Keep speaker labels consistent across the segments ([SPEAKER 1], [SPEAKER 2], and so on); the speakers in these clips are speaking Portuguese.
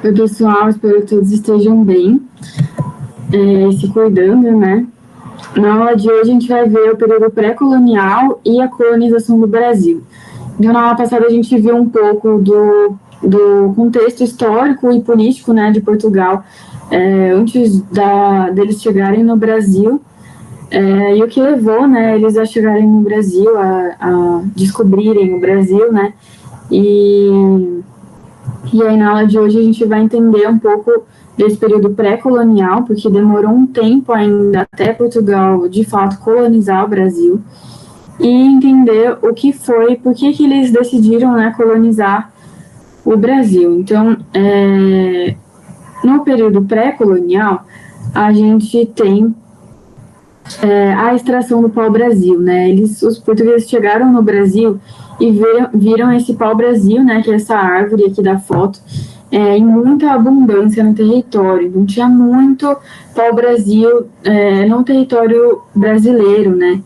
[SPEAKER 1] Oi, pessoal, espero que todos estejam bem, se cuidando, né? Na aula de hoje a gente vai ver o período pré-colonial e a colonização do Brasil. Então, na aula passada a gente viu um pouco do contexto histórico e político, né, de Portugal, antes deles chegarem no Brasil, e o que levou, né, eles a chegarem no Brasil, a descobrirem o Brasil, né? E aí, na aula de hoje, a gente vai entender um pouco desse período pré-colonial, porque demorou um tempo ainda até Portugal, de fato, colonizar o Brasil, e entender o que foi, por que eles decidiram, né, colonizar o Brasil. Então, no período pré-colonial, a gente tem a extração do pau-brasil, né? Os portugueses chegaram no Brasil e viram esse pau-brasil, né? Que é essa árvore aqui da foto, em muita abundância no território. Não tinha muito pau-brasil no território brasileiro, né?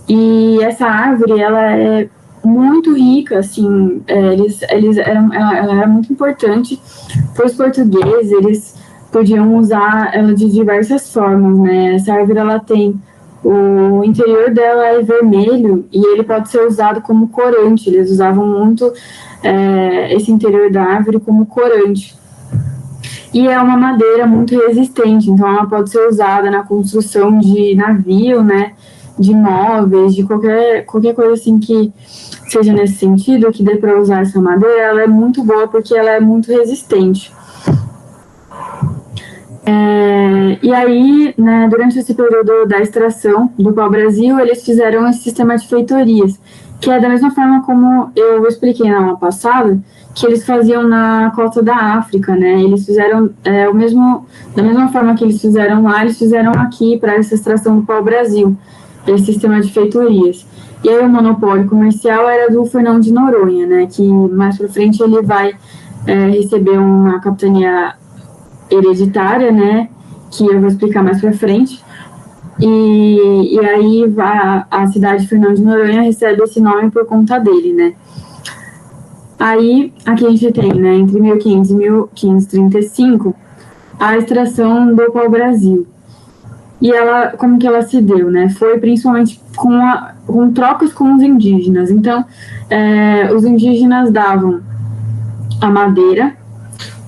[SPEAKER 1] E essa árvore, ela é muito rica, assim, ela era muito importante para os portugueses, eles podiam usar ela de diversas formas, né? Essa árvore, ela tem, o interior dela é vermelho e ele pode ser usado como corante, eles usavam muito esse interior da árvore como corante. E é uma madeira muito resistente, então ela pode ser usada na construção de navio, né? De móveis, de qualquer coisa assim que seja nesse sentido, que dê para usar essa madeira, ela é muito boa porque ela é muito resistente. E aí, né, durante esse período da extração do pau-brasil, eles fizeram esse sistema de feitorias, que é da mesma forma como eu expliquei na aula passada, que eles faziam na costa da África, né? Eles fizeram da mesma forma que eles fizeram lá, eles fizeram aqui para essa extração do pau-brasil, esse sistema de feitorias. E aí o monopólio comercial era do Fernão de Noronha, né? Que mais para frente ele vai receber uma capitania hereditária, né? Que eu vou explicar mais para frente. E aí a cidade de Fernão de Noronha recebe esse nome por conta dele, né? Aí, aqui a gente tem, né, entre 1500 e 1535, a extração do pau-brasil. E ela, como que ela se deu, né? Foi principalmente com trocas com os indígenas. Então, os indígenas davam a madeira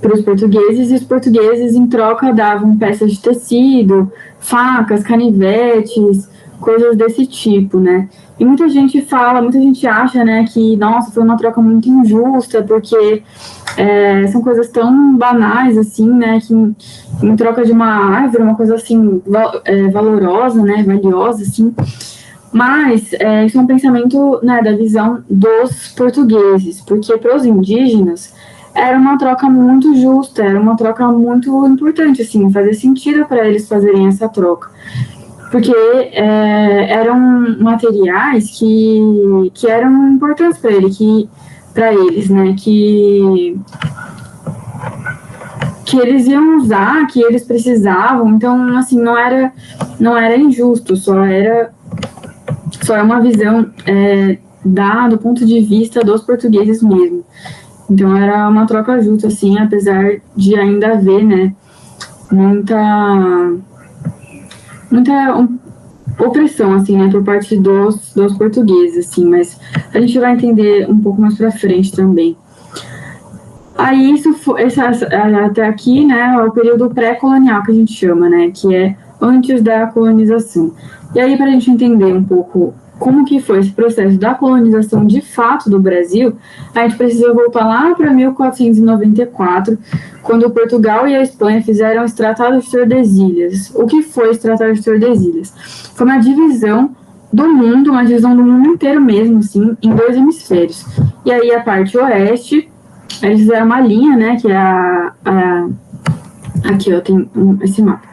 [SPEAKER 1] para os portugueses e os portugueses, em troca, davam peças de tecido, facas, canivetes, coisas desse tipo, né? E muita gente acha, né, que, nossa, foi uma troca muito injusta, porque são coisas tão banais, assim, né, que em troca de uma árvore, uma coisa, assim, valorosa, né, valiosa, assim. Mas isso é um pensamento, né, da visão dos portugueses, porque para os indígenas era uma troca muito justa, era uma troca muito importante, assim, fazia sentido para eles fazerem essa troca, porque eram materiais que eram importantes para eles, né, que eles iam usar, que eles precisavam. Então, assim, não era injusto, só é uma visão do ponto de vista dos portugueses mesmo. Então era uma troca justa, assim, apesar de ainda haver, né, muita opressão, assim, né, por parte dos portugueses, assim, mas a gente vai entender um pouco mais pra frente também. Aí até aqui, né, é o período pré-colonial que a gente chama, né, que é antes da colonização. E aí, para a gente entender um pouco como que foi esse processo da colonização de fato do Brasil, a gente precisa voltar lá para 1494, quando Portugal e a Espanha fizeram esse Tratado de Tordesilhas. O que foi esse Tratado de Tordesilhas? Foi uma divisão do mundo inteiro mesmo, assim, em dois hemisférios. E aí a parte oeste, eles fizeram uma linha, né, que é aqui, ó, tem esse mapa.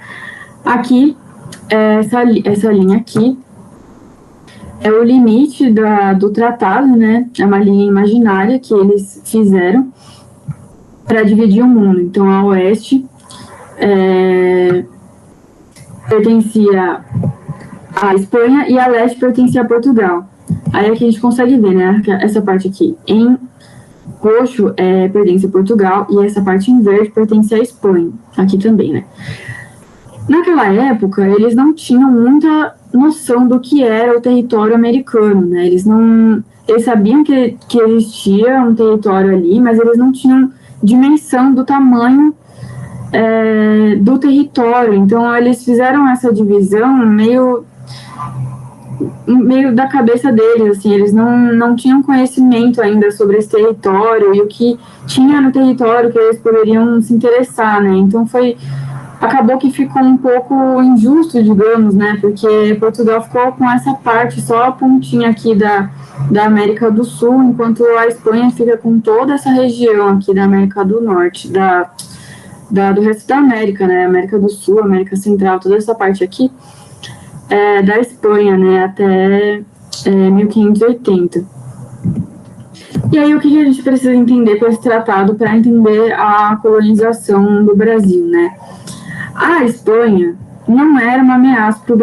[SPEAKER 1] Aqui, essa linha aqui, é o limite do tratado, né? É uma linha imaginária que eles fizeram para dividir o mundo. Então, a oeste pertencia à Espanha e a leste pertencia a Portugal. Aí aqui a gente consegue ver, né? Essa parte aqui, em roxo pertence a Portugal e essa parte em verde pertence à Espanha, aqui também, né? Naquela época, eles não tinham muita noção do que era o território americano, né? Eles sabiam que existia um território ali, mas eles não tinham dimensão do tamanho do território. Então, eles fizeram essa divisão meio da cabeça deles, assim, eles não tinham conhecimento ainda sobre esse território e o que tinha no território que eles poderiam se interessar, né? Então, acabou que ficou um pouco injusto, digamos, né? Porque Portugal ficou com essa parte, só a pontinha aqui da América do Sul, enquanto a Espanha fica com toda essa região aqui da América do Norte, do resto da América, né? América do Sul, América Central, toda essa parte aqui da Espanha, né? Até 1580. E aí, o que a gente precisa entender com esse tratado para entender a colonização do Brasil, né? A Espanha não era uma ameaça para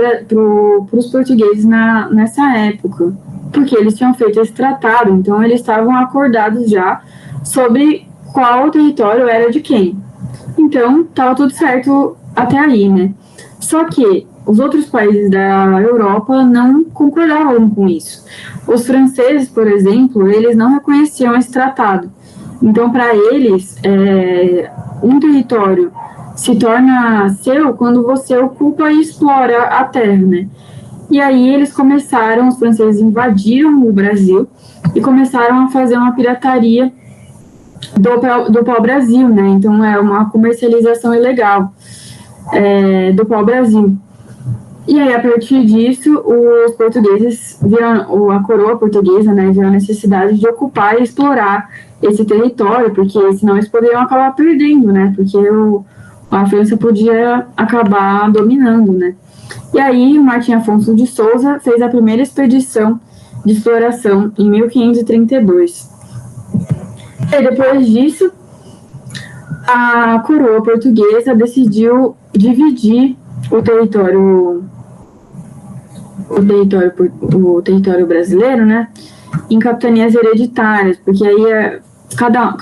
[SPEAKER 1] os portugueses nessa época, porque eles tinham feito esse tratado, então eles estavam acordados já sobre qual território era de quem. Então, estava tudo certo até aí, né? Só que os outros países da Europa não concordavam com isso. Os franceses, por exemplo, eles não reconheciam esse tratado. Então, para eles, um território se torna seu quando você ocupa e explora a terra, né? E aí os franceses invadiram o Brasil e começaram a fazer uma pirataria do pau-brasil, né? Então, é uma comercialização ilegal do pau-brasil. E aí, a partir disso, os portugueses a coroa portuguesa, né, viu a necessidade de ocupar e explorar esse território, porque senão eles poderiam acabar perdendo, né? Porque a França podia acabar dominando, né? E aí, Martim Afonso de Souza fez a primeira expedição de exploração em 1532. E depois disso, a coroa portuguesa decidiu dividir o território brasileiro, né, em capitanias hereditárias, porque aí cada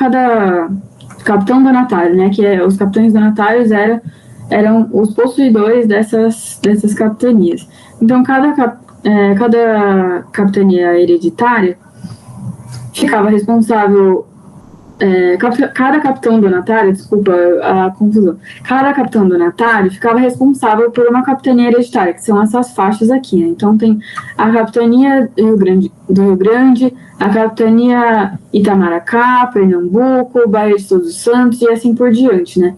[SPEAKER 1] capitão donatário, né, os capitães donatários eram os possuidores dessas capitanias. Então, cada capitania hereditária ficava responsável. Cada capitão donatário, desculpa a confusão, cada capitão donatário ficava responsável por uma capitania hereditária, que são essas faixas aqui, né? Então tem a capitania do Rio Grande, a capitania Itamaracá, Pernambuco, Baía de Todos os Santos e assim por diante, né?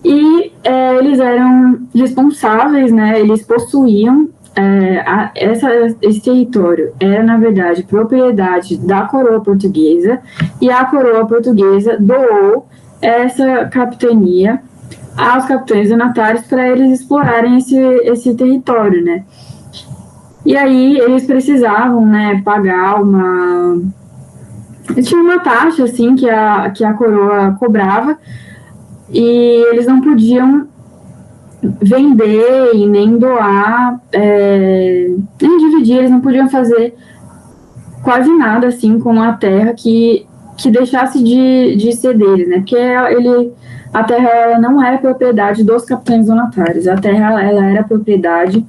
[SPEAKER 1] E eles eram responsáveis, né? Eles possuíam esse território era, na verdade, propriedade da coroa portuguesa, e a coroa portuguesa doou essa capitania aos capitães donatários para eles explorarem esse território, né? E aí eles precisavam, né, pagar tinha uma taxa, assim, que a coroa cobrava, e eles não podiam vender e nem doar, nem dividir, eles não podiam fazer quase nada assim com a terra que deixasse de ser deles, né? Porque a terra não era propriedade dos capitães donatários, a terra ela era propriedade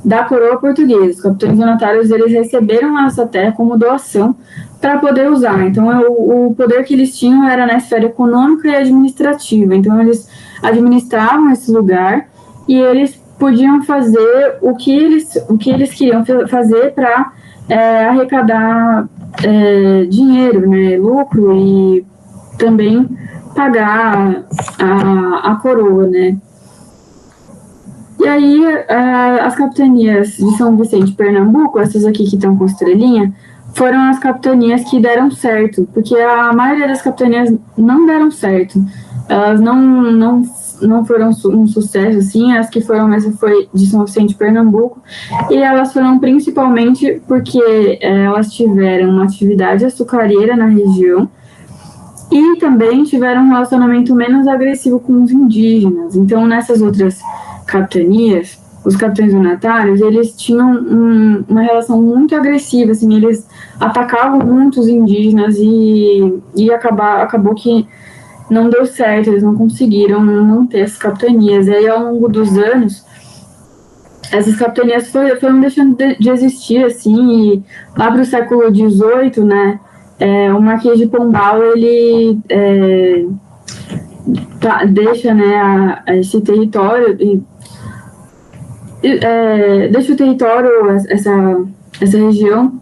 [SPEAKER 1] da coroa portuguesa. Os capitães donatários eles receberam essa terra como doação para poder usar. Então, o poder que eles tinham era na esfera econômica e administrativa. Então, eles administravam esse lugar e eles podiam fazer o que eles queriam fazer para arrecadar dinheiro, né, lucro, e também pagar a coroa, né. E aí, as capitanias de São Vicente e Pernambuco, essas aqui que estão com estrelinha, foram as capitanias que deram certo, porque a maioria das capitanias não deram certo. Elas não foram um sucesso, assim. As que foram mesmo foi de São Vicente e Pernambuco, e elas foram principalmente porque elas tiveram uma atividade açucareira na região e também tiveram um relacionamento menos agressivo com os indígenas. Então, nessas outras capitanias, os capitães donatários, eles tinham uma relação muito agressiva, assim, eles atacavam muito os indígenas e acabou que não deu certo, eles não conseguiram manter essas capitanias. E aí, ao longo dos anos, essas capitanias foram deixando de existir, assim, e lá para o século XVIII, né, o Marquês de Pombal, ele deixa, né, esse território, deixa o território, essa região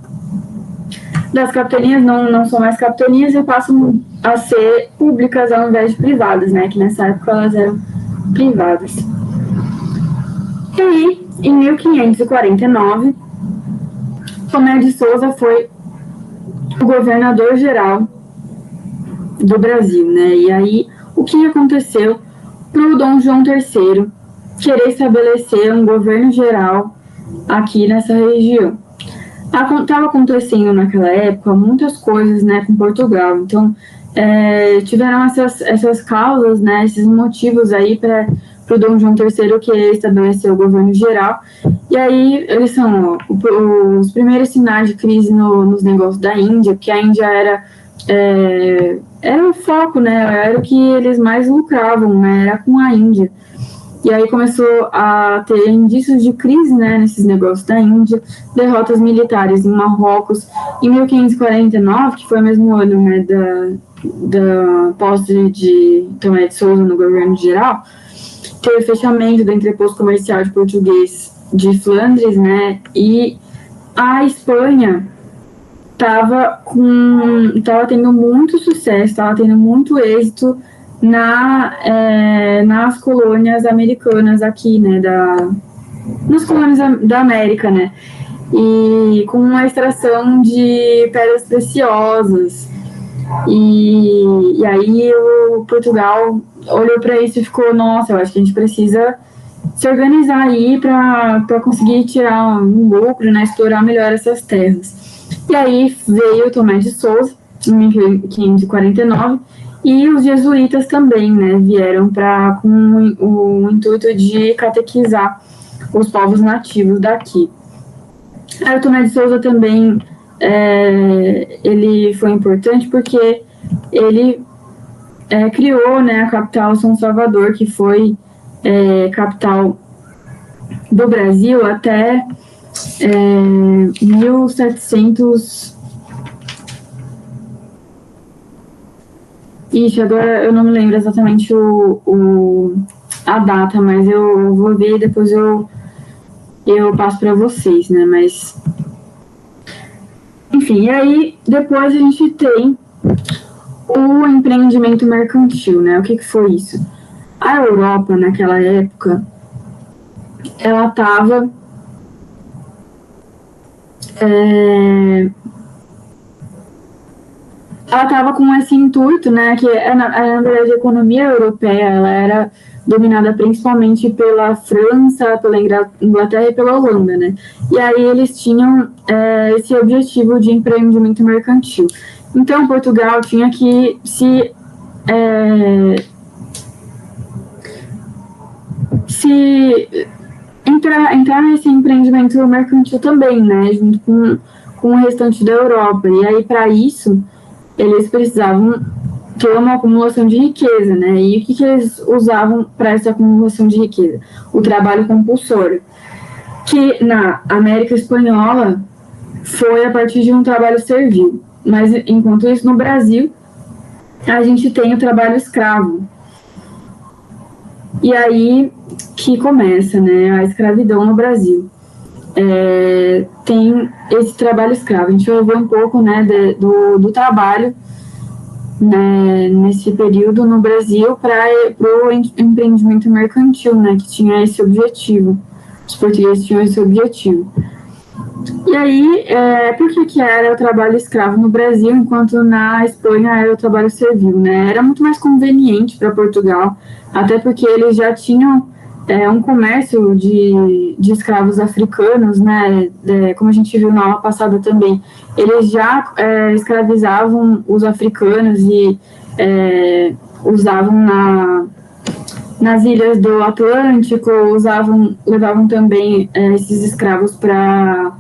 [SPEAKER 1] das capitanias, não são mais capitanias e passam a ser públicas ao invés de privadas, né, que nessa época elas eram privadas. E aí, em 1549, Tomé de Souza foi o governador-geral do Brasil, né? E aí, o que aconteceu para o Dom João III querer estabelecer um governo geral aqui nessa região? Estava acontecendo naquela época muitas coisas, né, com Portugal. Então, tiveram essas causas, né, esses motivos aí para o Dom João III querer estabelecer o governo geral. E aí, eles são os primeiros sinais de crise nos negócios da Índia, porque a Índia era o foco, né, era o que eles mais lucravam, né, era com a Índia. E aí começou a ter indícios de crise, né, nesses negócios da Índia, derrotas militares em Marrocos. Em 1549, que foi o mesmo ano, né, da posse de Tomé de Souza no governo geral, teve fechamento do entreposto comercial de português de Flandres, né, e a Espanha estava tendo muito sucesso, estava tendo muito êxito nas colônias americanas aqui, né, nas colônias da América, né, e com uma extração de pedras preciosas. E aí o Portugal olhou para isso e ficou, nossa, eu acho que a gente precisa se organizar aí para conseguir tirar um lucro, né, explorar melhor essas terras. E aí veio Tomé de Souza, em 1549, e os jesuítas também, né, vieram com o intuito de catequizar os povos nativos daqui. Aí o Tomé de Souza também, ele foi importante porque ele criou, né, a capital São Salvador, que foi capital do Brasil até 1700. Ixi, agora eu não me lembro exatamente a data, mas eu vou ver e depois eu passo para vocês, né? Mas, enfim, e aí depois a gente tem o empreendimento mercantil, né? O que foi isso? A Europa, naquela época, ela estava com esse intuito, né, que na verdade a economia europeia ela era dominada principalmente pela França, pela Inglaterra e pela Holanda, né, e aí eles tinham esse objetivo de empreendimento mercantil. Então Portugal tinha que entrar nesse empreendimento mercantil também, né, junto com o restante da Europa. E aí, para isso, eles precisavam ter uma acumulação de riqueza, né? E o que eles usavam para essa acumulação de riqueza? O trabalho compulsório, que na América Espanhola foi a partir de um trabalho servil. Mas, enquanto isso, no Brasil, a gente tem o trabalho escravo. E aí que começa, né, a escravidão no Brasil. Tem esse trabalho escravo. A gente vai ver um pouco, né, do trabalho, né, nesse período no Brasil para o empreendimento mercantil, né, que tinha esse objetivo. Os portugueses tinham esse objetivo. E aí, por que era o trabalho escravo no Brasil, enquanto na Espanha era o trabalho servil, né? Era muito mais conveniente para Portugal, até porque eles já tinham um comércio de escravos africanos, né? Como a gente viu na aula passada também, eles já escravizavam os africanos e usavam nas ilhas do Atlântico, levavam também esses escravos para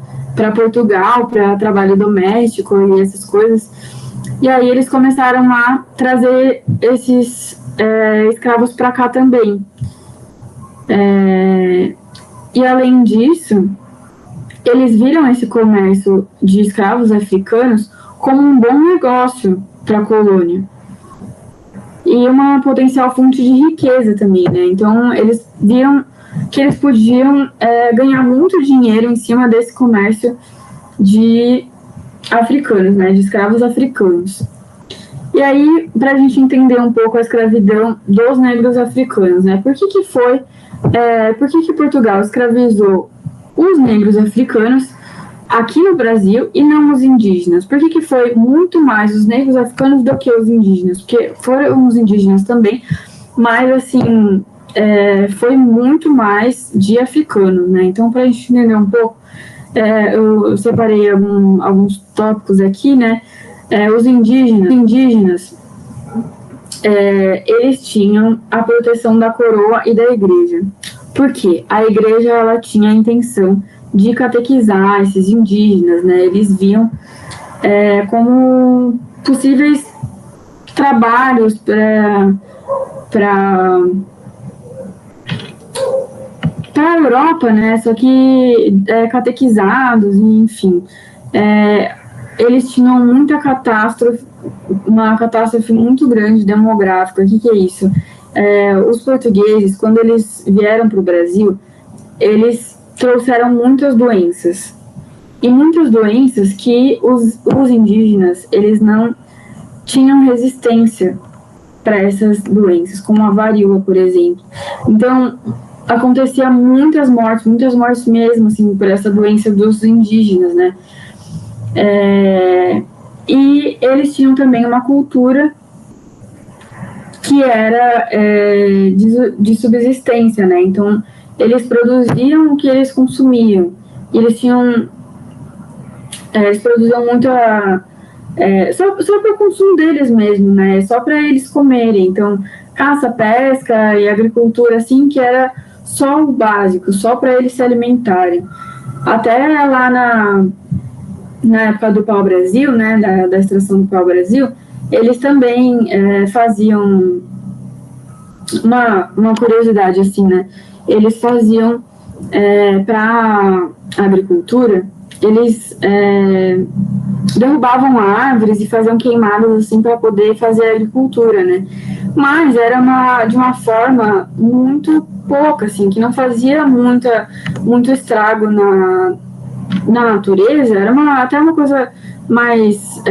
[SPEAKER 1] Portugal, para trabalho doméstico e essas coisas. E aí eles começaram a trazer esses escravos para cá também. E além disso, eles viram esse comércio de escravos africanos como um bom negócio para a colônia. E uma potencial fonte de riqueza também, né? Então, eles viram que eles podiam ganhar muito dinheiro em cima desse comércio de africanos, né? De escravos africanos. E aí, para a gente entender um pouco a escravidão dos negros africanos, né? Por que Portugal escravizou os negros africanos aqui no Brasil e não os indígenas? Por que foi muito mais os negros africanos do que os indígenas? Porque foram os indígenas também, mas assim, foi muito mais de africano, né? Então, para a gente entender um pouco, eu separei alguns tópicos aqui, né? Os indígenas eles tinham a proteção da coroa e da igreja. Por quê? A igreja ela tinha a intenção de catequizar esses indígenas, né? Eles viam como possíveis trabalhos para a Europa, né? Só que catequizados, enfim. Eles tinham muita catástrofe, uma catástrofe muito grande demográfica. O que é isso? Os portugueses, quando eles vieram para o Brasil, eles trouxeram muitas doenças. E muitas doenças que os indígenas, eles não tinham resistência para essas doenças, como a varíola, por exemplo. Então, acontecia muitas mortes mesmo, assim, por essa doença dos indígenas, né? E eles tinham também uma cultura que era de subsistência, né? Então, eles produziam o que eles consumiam. Eles produziam muita... só para o consumo deles mesmo, né? Só para eles comerem. Então, caça, pesca e agricultura, assim, que era só o básico, só para eles se alimentarem. Até lá na época do pau-brasil, né, da extração do pau-brasil, eles também faziam uma curiosidade, assim, né? Eles faziam para a agricultura, eles derrubavam árvores e faziam queimadas, assim, para poder fazer a agricultura, né? Mas era de uma forma muito pouca, assim, que não fazia muito estrago na natureza, era até uma coisa mais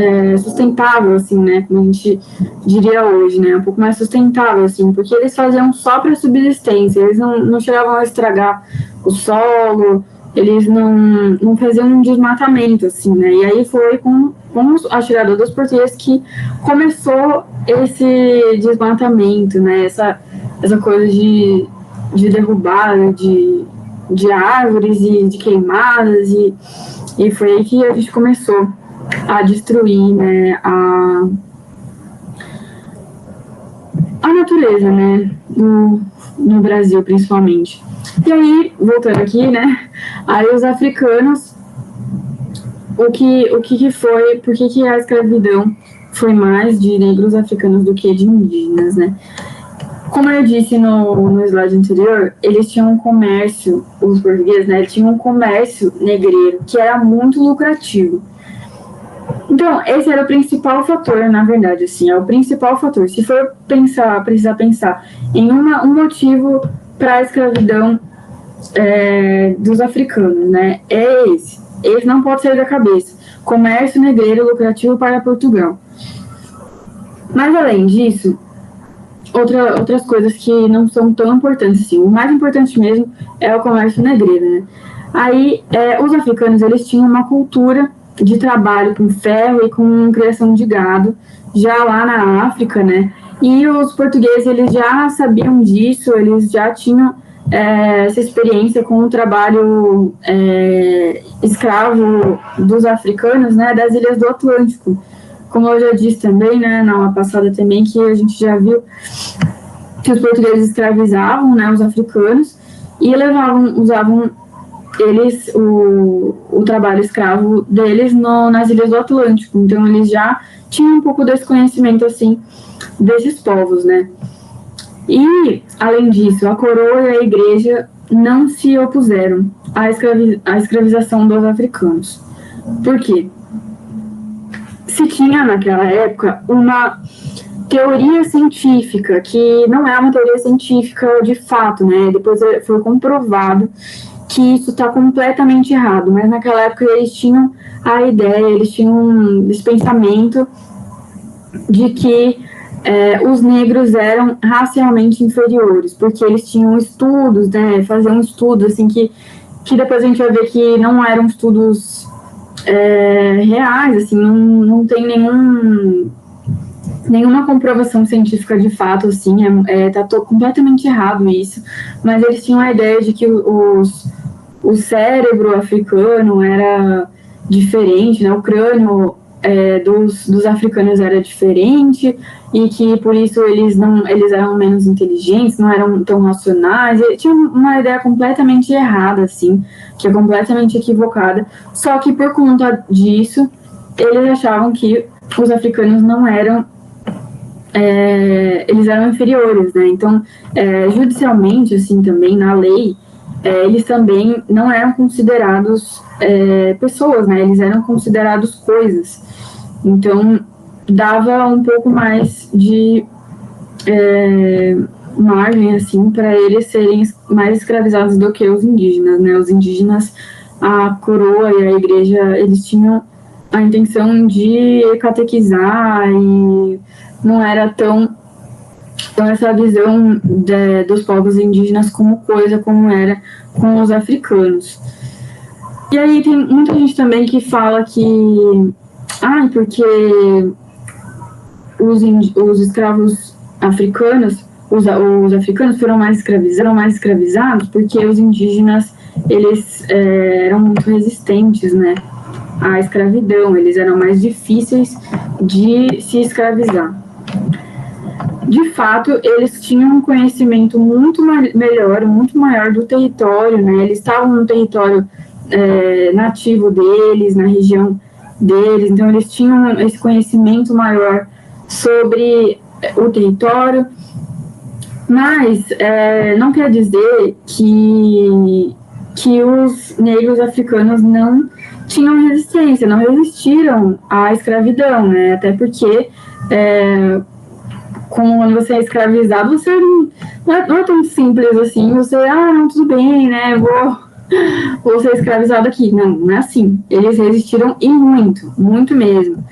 [SPEAKER 1] sustentável, assim, né, como a gente diria hoje, né, um pouco mais sustentável, assim, porque eles faziam só para subsistência, eles não chegavam a estragar o solo, eles não faziam um desmatamento, assim, né, e aí foi com a chegada dos portugueses que começou esse desmatamento, né, essa coisa de derrubada, de árvores e de queimadas, e foi aí que a gente começou a destruir, né, a natureza, né, no Brasil, principalmente. E aí, voltando aqui, né, aí os africanos, o que foi, por que a escravidão foi mais de negros africanos do que de indígenas, né? Como eu disse no slide anterior, eles tinham um comércio, os portugueses, né, tinham um comércio negreiro que era muito lucrativo. Então, esse era o principal fator, na verdade, assim, é o principal fator. Se for precisar pensar em um motivo para a escravidão dos africanos, né, é esse. Esse não pode sair da cabeça. Comércio negreiro lucrativo para Portugal. Mas, além disso, outras coisas que não são tão importantes assim. O mais importante mesmo é o comércio negreiro, né? Aí, os africanos, eles tinham uma cultura de trabalho com ferro e com criação de gado, já lá na África, né? E os portugueses, eles já sabiam disso, eles já tinham essa experiência com o trabalho escravo dos africanos, né? Das ilhas do Atlântico. Como eu já disse também, né, na aula passada também, que a gente já viu que os portugueses escravizavam, né, os africanos e usavam eles o trabalho escravo deles nas ilhas do Atlântico. Então eles já tinham um pouco desse conhecimento assim desses povos, né? E além disso, a coroa e a igreja não se opuseram à escravização dos africanos. Por quê? Se tinha naquela época uma teoria científica, que não é uma teoria científica de fato, né? Depois foi comprovado que isso está completamente errado, mas naquela época eles tinham a ideia, eles tinham esse pensamento de que os negros eram racialmente inferiores, porque eles tinham estudos, né? Faziam estudos assim que depois a gente vai ver que não eram estudos reais, assim, não tem nenhuma comprovação científica de fato, assim, tá completamente errado isso, mas eles tinham a ideia de que o cérebro africano era diferente, né, o crânio dos africanos era diferente e que por isso eles eram menos inteligentes, não eram tão racionais. Ele tinha uma ideia completamente errada, assim, que é completamente equivocada. Só que por conta disso, eles achavam que os africanos não eram eles eram inferiores, né? Então, judicialmente, assim, também na lei, eles também não eram considerados pessoas, né? Eles eram considerados coisas. Então, dava um pouco mais de margem, assim, para eles serem mais escravizados do que os indígenas, né? Os indígenas, a coroa e a igreja, eles tinham a intenção de catequizar e não era tão essa visão dos povos indígenas como coisa, como era com os africanos. E aí tem muita gente também que fala que porque os escravos africanos, os africanos foram mais escravizados porque os indígenas, eles eram muito resistentes, né, à escravidão, eles eram mais difíceis de se escravizar. De fato, eles tinham um conhecimento muito melhor, muito maior do território, né? Eles estavam no território nativo deles, na região deles, então eles tinham esse conhecimento maior sobre o território, mas não quer dizer que os negros africanos não tinham resistência, não resistiram à escravidão, né? Até porque quando você é escravizado, você não é tão simples assim, você, não, tudo bem, né, vou ser escravizado aqui. Não é assim. Eles resistiram e muito, muito mesmo.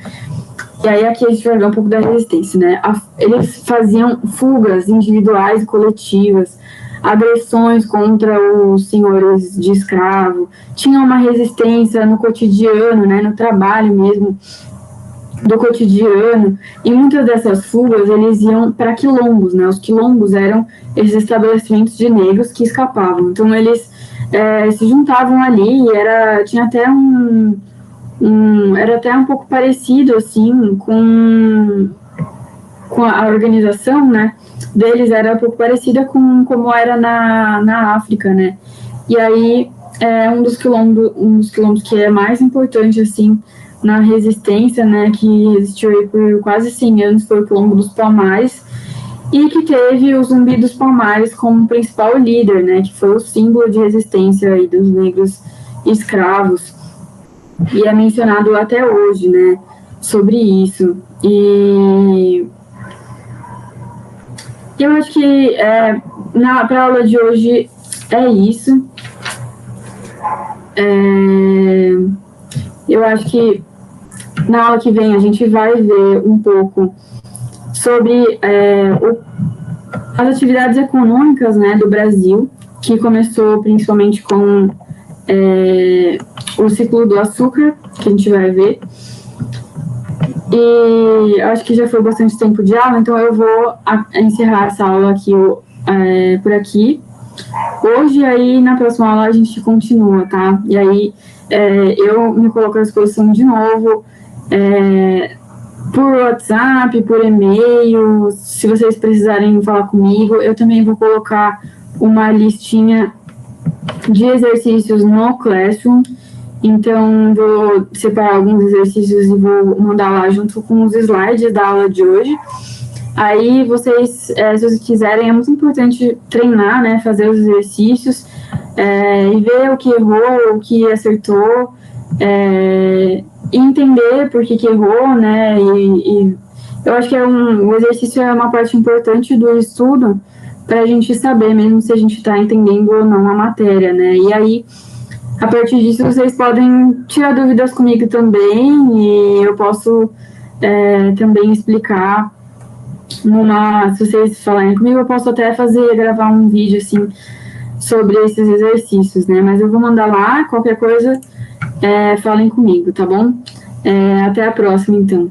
[SPEAKER 1] E aí aqui a gente vai ver um pouco da resistência, né? Eles faziam fugas individuais e coletivas, agressões contra os senhores de escravo, tinham uma resistência no cotidiano, né, no trabalho mesmo, do cotidiano, e muitas dessas fugas eles iam para quilombos, né? Os quilombos eram esses estabelecimentos de negros que escapavam, então eles se juntavam ali e tinha até era até um pouco parecido assim com a organização, né, deles, era um pouco parecida com como era na África, né? E aí um dos quilombos que é mais importante assim na resistência, né, que existiu aí por quase 100 anos, foi o Quilombo dos Palmares, e que teve o Zumbi dos Palmares como principal líder, né, que foi o símbolo de resistência aí dos negros escravos, e é mencionado até hoje, né, sobre isso. E eu acho que para a aula de hoje é isso. Eu acho que na aula que vem a gente vai ver um pouco sobre as atividades econômicas, né, do Brasil, que começou principalmente com o ciclo do açúcar, que a gente vai ver. E acho que já foi bastante tempo de aula, então eu vou encerrar essa aula aqui por aqui. Hoje, aí, na próxima aula, a gente continua, tá? E aí, eu me coloco à disposição de novo por WhatsApp, por e-mail, se vocês precisarem falar comigo. Eu também vou colocar uma listinha de exercícios no Classroom, então vou separar alguns exercícios e vou mandar lá junto com os slides da aula de hoje. Aí vocês, se vocês quiserem, é muito importante treinar, né, fazer os exercícios e ver o que errou, o que acertou, e entender por que errou, né, e eu acho que o exercício é uma parte importante do estudo para a gente saber mesmo se a gente está entendendo ou não a matéria, né, e aí, a partir disso, vocês podem tirar dúvidas comigo também, e eu posso também explicar se vocês falarem comigo, eu posso até gravar um vídeo, assim, sobre esses exercícios, né? Mas eu vou mandar lá, qualquer coisa, falem comigo, tá bom? Até a próxima, então.